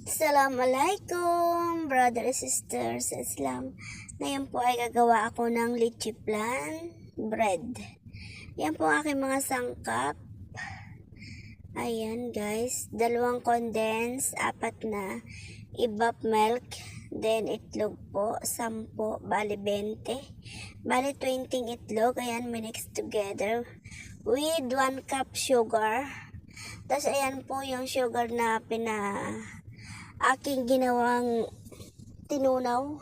Assalamualaikum, brother and sisters sa Islam. Ngayon po ay gagawa ako ng lychee flan bread. Yan po ang aking mga sangkap. Ayan guys, 2 condensed, 4 na ibap milk, then itlog po, 10, bali 20. Bali 20 itlog, ayan, minix together with 1 cup sugar. Tapos ayan po yung sugar na aking ginawang tinunaw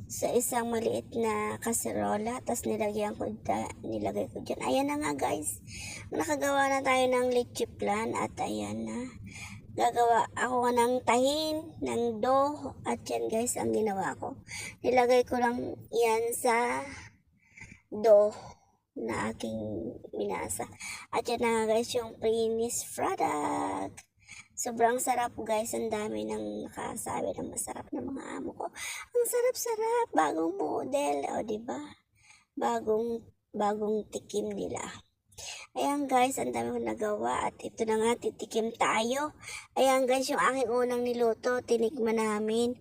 sa isang maliit na kaserola. Tapos nilagay ko dyan. Ayan na nga guys, nakagawa na tayo ng lychee flan. At ayan na, gagawa ako ng tahin ng dough. At yan guys ang ginawa ko, nilagay ko lang yan sa dough na aking minasa. At yan na nga guys yung finished product. Sobrang sarap guys, ang dami nang nakasabi ng masarap na mga amo ko. Ang sarap-sarap, bagong model, o diba? Bagong tikim nila. Ayan guys, ang dami kong nagawa at ito na nga, titikim tayo. Ayan guys, yung aking unang niluto, tinikman namin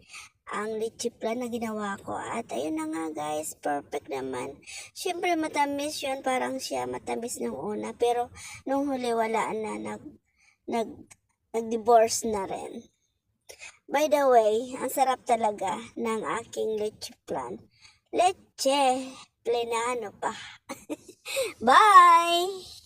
ang lychee flan na ginawa ko. At ayun na nga guys, perfect naman. Siyempre matamis yun, parang siya matamis nung una. Pero nung huli wala na, nag-divorce na rin. By the way, ang sarap talaga ng aking lychee flan. Leche, plenano pa. Bye!